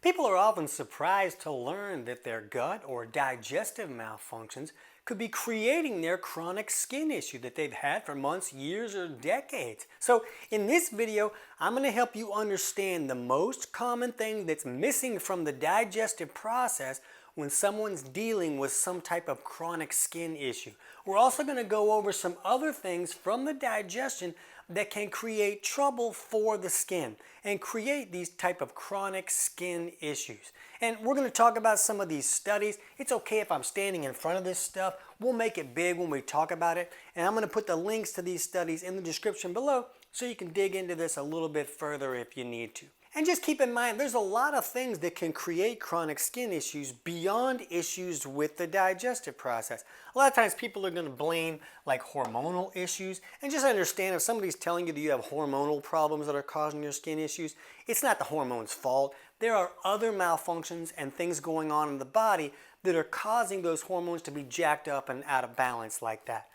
People are often surprised to learn that their gut or digestive malfunctions could be creating their chronic skin issue that they've had for months, years, or decades. So in this video, I'm going to help you understand the most common thing that's missing from the digestive process when someone's dealing with some type of chronic skin issue. We're also going to go over some other things from the digestion that can create trouble for the skin and create these type of chronic skin issues. And we're going to talk about some of these studies. It's okay if I'm standing in front of this stuff. We'll make it big when we talk about it. And I'm going to put the links to these studies in the description below so you can dig into this a little bit further if you need to. And just keep in mind, there's a lot of things that can create chronic skin issues beyond issues with the digestive process. A lot of times people are going to blame like hormonal issues. And just understand, if somebody's telling you that you have hormonal problems that are causing your skin issues, it's not the hormone's fault. There are other malfunctions and things going on in the body that are causing those hormones to be jacked up and out of balance like that.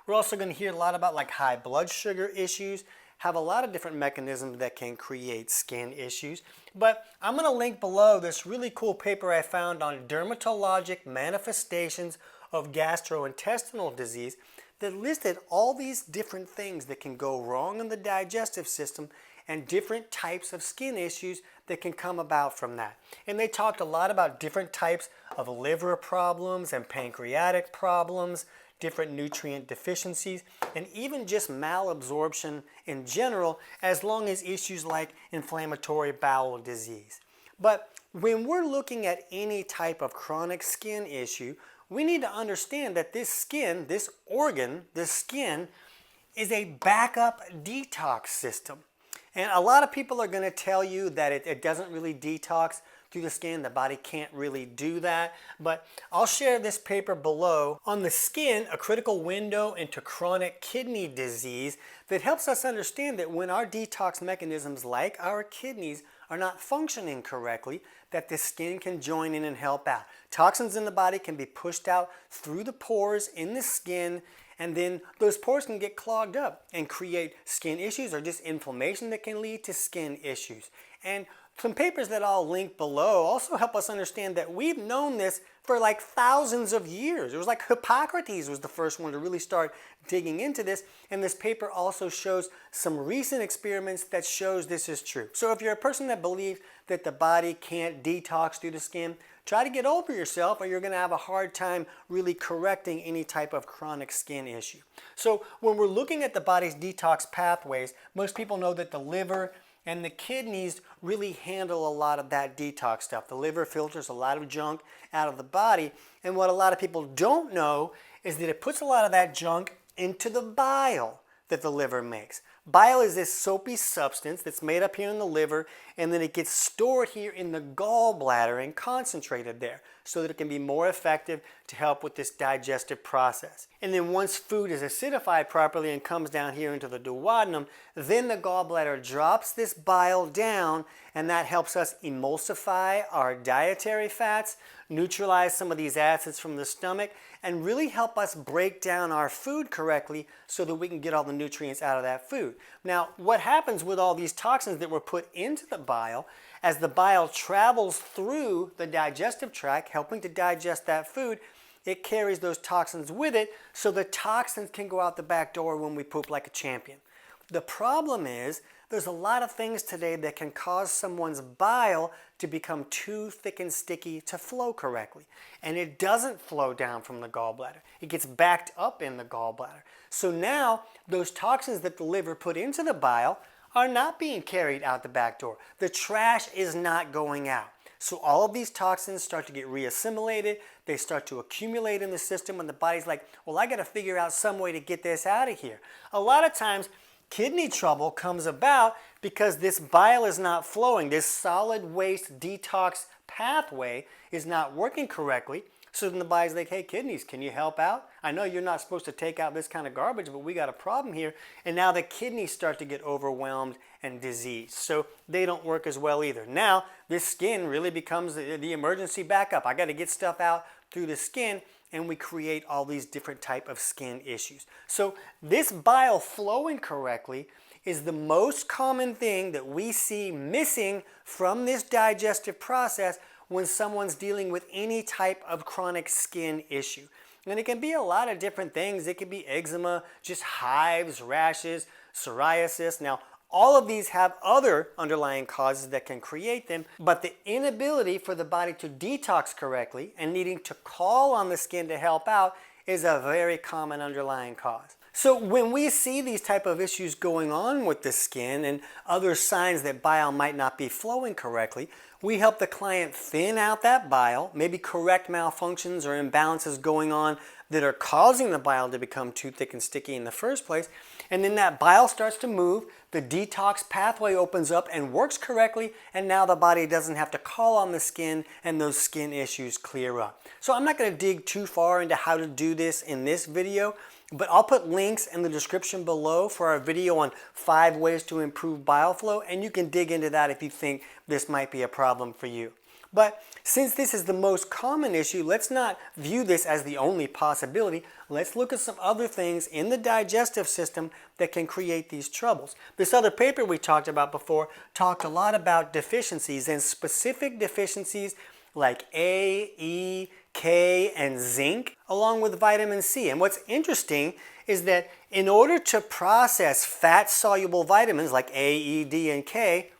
We're also going to hear a lot about like high blood sugar issues. Have a lot of different mechanisms that can create skin issues. But I'm going to link below this really cool paper I found on dermatologic manifestations of gastrointestinal disease that listed all these different things that can go wrong in the digestive system and different types of skin issues that can come about from that. And they talked a lot about different types of liver problems and pancreatic problems, different nutrient deficiencies, and even just malabsorption in general, as long as issues like inflammatory bowel disease. But when we're looking at any type of chronic skin issue, we need to understand that this skin, this organ, this skin, is a backup detox system. And a lot of people are going to tell you that it doesn't really detox through the skin. The body can't really do that. But I'll share this paper below on the skin, a critical window into chronic kidney disease, that helps us understand that when our detox mechanisms like our kidneys are not functioning correctly, that the skin can join in and help out. Toxins in the body can be pushed out through the pores in the skin, and then those pores can get clogged up and create skin issues or just inflammation that can lead to skin issues. And some papers that I'll link below also help us understand that we've known this for like thousands of years. It was like Hippocrates was the first one to really start digging into this, and this paper also shows some recent experiments that shows this is true. So if you're a person that believes that the body can't detox through the skin, try to get over yourself or you're going to have a hard time really correcting any type of chronic skin issue. So when we're looking at the body's detox pathways, most people know that the liver and the kidneys really handle a lot of that detox stuff. The liver filters a lot of junk out of the body, and what a lot of people don't know is that it puts a lot of that junk into the bile that the liver makes. Bile is this soapy substance that's made up here in the liver, and then it gets stored here in the gallbladder and concentrated there so that it can be more effective to help with this digestive process. And then once food is acidified properly and comes down here into the duodenum, then the gallbladder drops this bile down, and that helps us emulsify our dietary fats, neutralize some of these acids from the stomach, and really help us break down our food correctly so that we can get all the nutrients out of that food. Now, what happens with all these toxins that were put into the bile, as the bile travels through the digestive tract, helping to digest that food, it carries those toxins with it, so the toxins can go out the back door when we poop like a champion. The problem is, there's a lot of things today that can cause someone's bile to become too thick and sticky to flow correctly. And it doesn't flow down from the gallbladder. It gets backed up in the gallbladder. So now, those toxins that the liver put into the bile are not being carried out the back door. The trash is not going out. So all of these toxins start to get reassimilated. They start to accumulate in the system, and the body's like, well, I got to figure out some way to get this out of here. A lot of times, kidney trouble comes about because this bile is not flowing. This solid waste detox pathway is not working correctly. So then the body's like, hey, kidneys, can you help out? I know you're not supposed to take out this kind of garbage, but we got a problem here. And now the kidneys start to get overwhelmed and diseased. So they don't work as well either. Now, this skin really becomes the emergency backup. I got to get stuff out through the skin, and we create all these different type of skin issues. So this bile flowing correctly is the most common thing that we see missing from this digestive process when someone's dealing with any type of chronic skin issue. And it can be a lot of different things. It could be eczema, just hives, rashes, psoriasis. Now, all of these have other underlying causes that can create them, but the inability for the body to detox correctly and needing to call on the skin to help out is a very common underlying cause. So when we see these type of issues going on with the skin and other signs that bile might not be flowing correctly, we help the client thin out that bile, maybe correct malfunctions or imbalances going on that are causing the bile to become too thick and sticky in the first place. And then that bile starts to move, the detox pathway opens up and works correctly, and now the body doesn't have to call on the skin and those skin issues clear up. So I'm not going to dig too far into how to do this in this video, but I'll put links in the description below for our video on 5 ways to improve bile flow, and you can dig into that if you think this might be a problem for you. But since this is the most common issue, let's not view this as the only possibility. Let's look at some other things in the digestive system that can create these troubles. This other paper we talked about before talked a lot about deficiencies, and specific deficiencies like A, E, K, and zinc, along with vitamin C. And what's interesting is that in order to process fat-soluble vitamins like A, E, D, and K,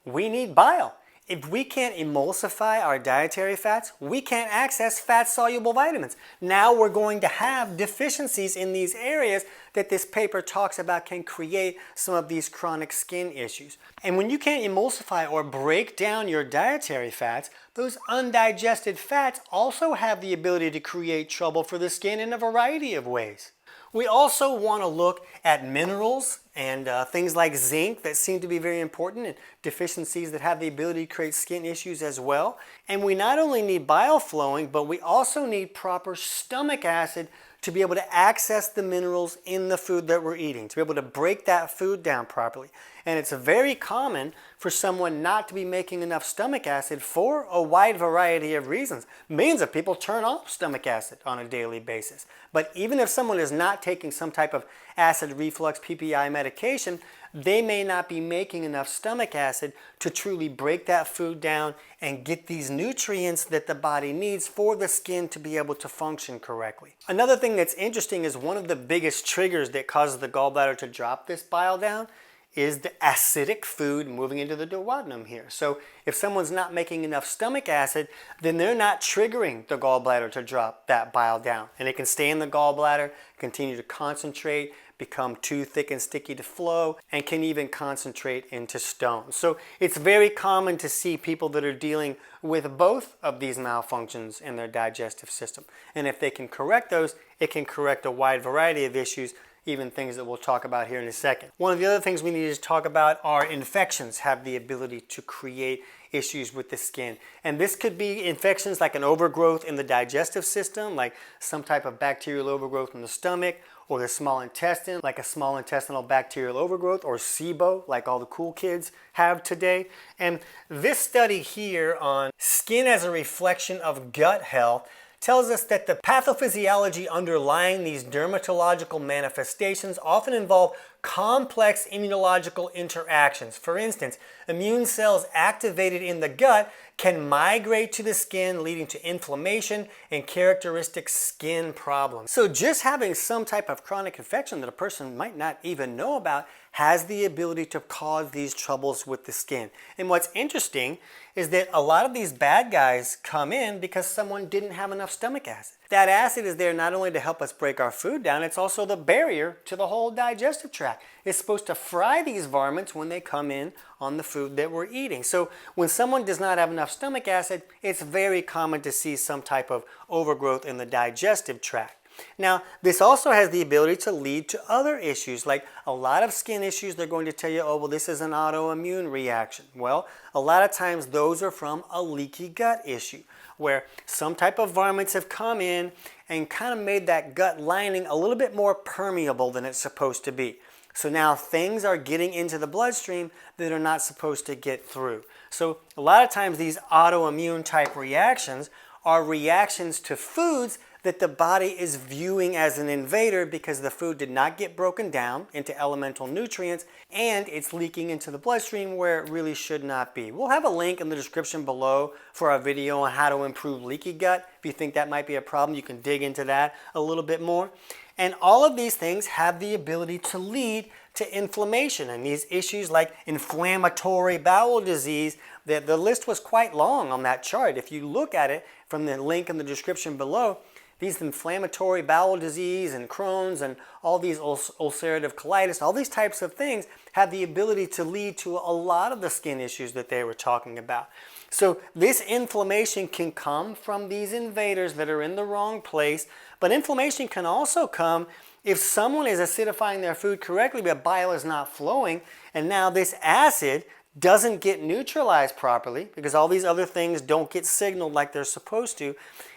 we need bile. If we can't emulsify our dietary fats, we can't access fat-soluble vitamins. Now we're going to have deficiencies in these areas that this paper talks about can create some of these chronic skin issues. And when you can't emulsify or break down your dietary fats, those undigested fats also have the ability to create trouble for the skin in a variety of ways. We also want to look at minerals and things like zinc that seem to be very important, and deficiencies that have the ability to create skin issues as well. And we not only need bile flowing, but we also need proper stomach acid to be able to access the minerals in the food that we're eating, to be able to break that food down properly. And it's very common for someone not to be making enough stomach acid for a wide variety of reasons. Millions of people turn off stomach acid on a daily basis. But even if someone is not taking some type of acid reflux PPI medication, they may not be making enough stomach acid to truly break that food down and get these nutrients that the body needs for the skin to be able to function correctly. Another thing that's interesting is one of the biggest triggers that causes the gallbladder to drop this bile down is the acidic food moving into the duodenum here. So if someone's not making enough stomach acid, then they're not triggering the gallbladder to drop that bile down. And it can stay in the gallbladder, continue to concentrate, become too thick and sticky to flow, and can even concentrate into stones. So it's very common to see people that are dealing with both of these malfunctions in their digestive system. And if they can correct those, it can correct a wide variety of issues, even things that we'll talk about here in a second. One of the other things we need to talk about are infections have the ability to create issues with the skin. And this could be infections like an overgrowth in the digestive system, like some type of bacterial overgrowth in the stomach, or the small intestine, like a small intestinal bacterial overgrowth, or SIBO, like all the cool kids have today. And this study here on skin as a reflection of gut health tells us that the pathophysiology underlying these dermatological manifestations often involve complex immunological interactions. For instance, immune cells activated in the gut can migrate to the skin, leading to inflammation and characteristic skin problems. So just having some type of chronic infection that a person might not even know about has the ability to cause these troubles with the skin. And what's interesting is that a lot of these bad guys come in because someone didn't have enough stomach acid. That acid is there not only to help us break our food down, it's also the barrier to the whole digestive tract. It's supposed to fry these varmints when they come in on the food that we're eating. So when someone does not have enough stomach acid, it's very common to see some type of overgrowth in the digestive tract. Now, this also has the ability to lead to other issues, like a lot of skin issues. They're going to tell you, oh, well, this is an autoimmune reaction. Well, a lot of times those are from a leaky gut issue, where some type of varmints have come in and kind of made that gut lining a little bit more permeable than it's supposed to be. So now things are getting into the bloodstream that are not supposed to get through. So a lot of times these autoimmune type reactions are reactions to foods that the body is viewing as an invader because the food did not get broken down into elemental nutrients and it's leaking into the bloodstream where it really should not be. We'll have a link in the description below for our video on how to improve leaky gut. If you think that might be a problem, you can dig into that a little bit more. And all of these things have the ability to lead to inflammation, and these issues like inflammatory bowel disease, the list was quite long on that chart. If you look at it from the link in the description below, these inflammatory bowel disease and Crohn's and all these ulcerative colitis, all these types of things have the ability to lead to a lot of the skin issues that they were talking about. So this inflammation can come from these invaders that are in the wrong place, but inflammation can also come if someone is acidifying their food correctly but bile is not flowing, and now this acid doesn't get neutralized properly because all these other things don't get signaled like they're supposed to,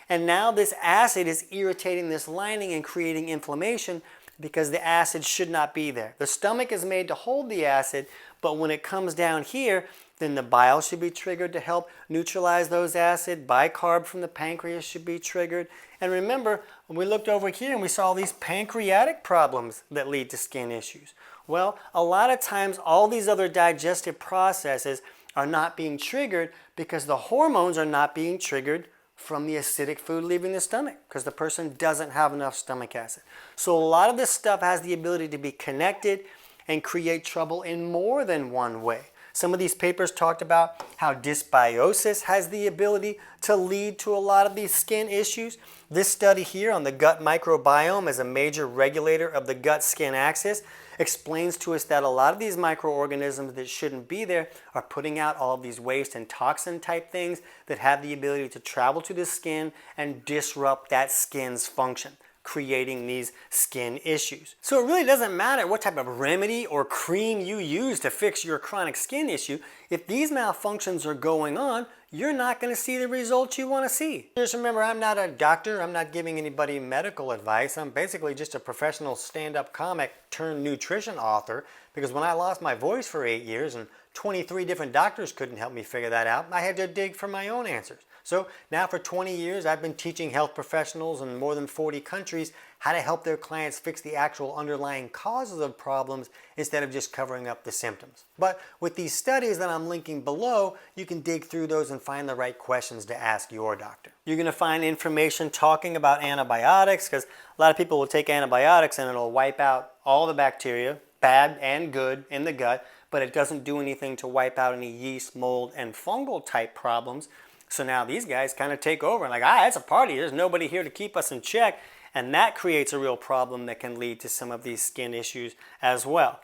and now this acid is irritating this lining and creating inflammation because the acid should not be there. The stomach is made to hold the acid, but when it comes down here, then the bile should be triggered to help neutralize those acids. Bicarb from the pancreas should be triggered. And remember, when we looked over here and we saw these pancreatic problems that lead to skin issues. Well, a lot of times all these other digestive processes are not being triggered because the hormones are not being triggered from the acidic food leaving the stomach because the person doesn't have enough stomach acid. So a lot of this stuff has the ability to be connected and create trouble in more than one way. Some of these papers talked about how dysbiosis has the ability to lead to a lot of these skin issues. This study here on the gut microbiome as a major regulator of the gut-skin axis explains to us that a lot of these microorganisms that shouldn't be there are putting out all of these waste and toxin type things that have the ability to travel to the skin and disrupt that skin's function, creating these skin issues. So it really doesn't matter what type of remedy or cream you use to fix your chronic skin issue. If these malfunctions are going on, you're not going to see the results you want to see. Just remember, I'm not a doctor. I'm not giving anybody medical advice. I'm basically just a professional stand-up comic turned nutrition author, because when I lost my voice for 8 years and 23 different doctors couldn't help me figure that out, I had to dig for my own answers. So now for 20 years, I've been teaching health professionals in more than 40 countries how to help their clients fix the actual underlying causes of problems instead of just covering up the symptoms. But with these studies that I'm linking below, you can dig through those and find the right questions to ask your doctor. You're going to find information talking about antibiotics because a lot of people will take antibiotics and it'll wipe out all the bacteria, bad and good, in the gut, but it doesn't do anything to wipe out any yeast, mold, and fungal type problems. So now these guys kind of take over and like, it's a party. There's nobody here to keep us in check. And that creates a real problem that can lead to some of these skin issues as well.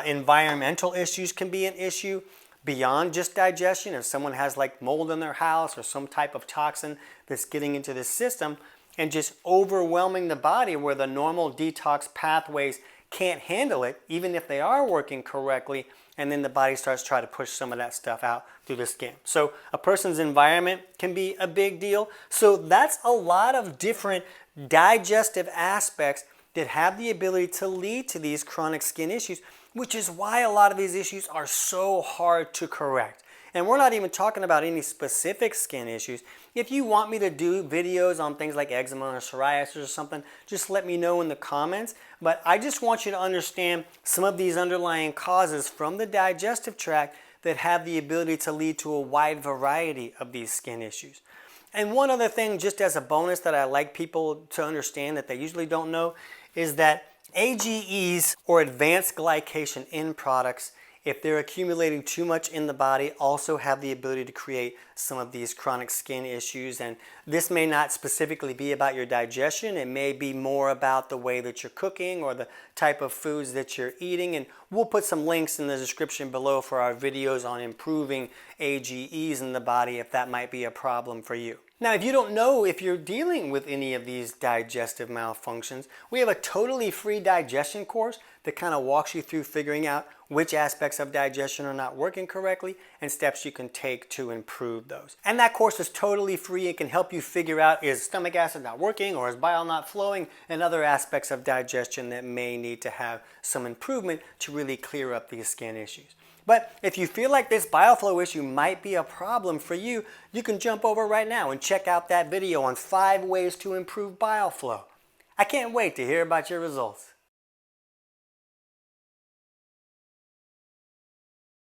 Environmental issues can be an issue beyond just digestion. If someone has like mold in their house or some type of toxin that's getting into the system and just overwhelming the body where the normal detox pathways can't handle it, even if they are working correctly, and then the body starts trying to push some of that stuff out through the skin. So a person's environment can be a big deal. So that's a lot of different digestive aspects that have the ability to lead to these chronic skin issues, which is why a lot of these issues are so hard to correct. And we're not even talking about any specific skin issues. If you want me to do videos on things like eczema or psoriasis or something, just let me know in the comments. But I just want you to understand some of these underlying causes from the digestive tract that have the ability to lead to a wide variety of these skin issues. And one other thing, just as a bonus that I like people to understand that they usually don't know, is that AGEs, or advanced glycation end products, if they're accumulating too much in the body, also have the ability to create some of these chronic skin issues. And this may not specifically be about your digestion. It may be more about the way that you're cooking or the type of foods that you're eating. And we'll put some links in the description below for our videos on improving AGEs in the body if that might be a problem for you. Now, if you don't know if you're dealing with any of these digestive malfunctions, we have a totally free digestion course that kind of walks you through figuring out which aspects of digestion are not working correctly and steps you can take to improve those. And that course is totally free and can help you figure out, is stomach acid not working or is bile not flowing, and other aspects of digestion that may need to have some improvement to really clear up these skin issues. But if you feel like this bile flow issue might be a problem for you, you can jump over right now and check out that video on 5 ways to improve bile flow. I can't wait to hear about your results.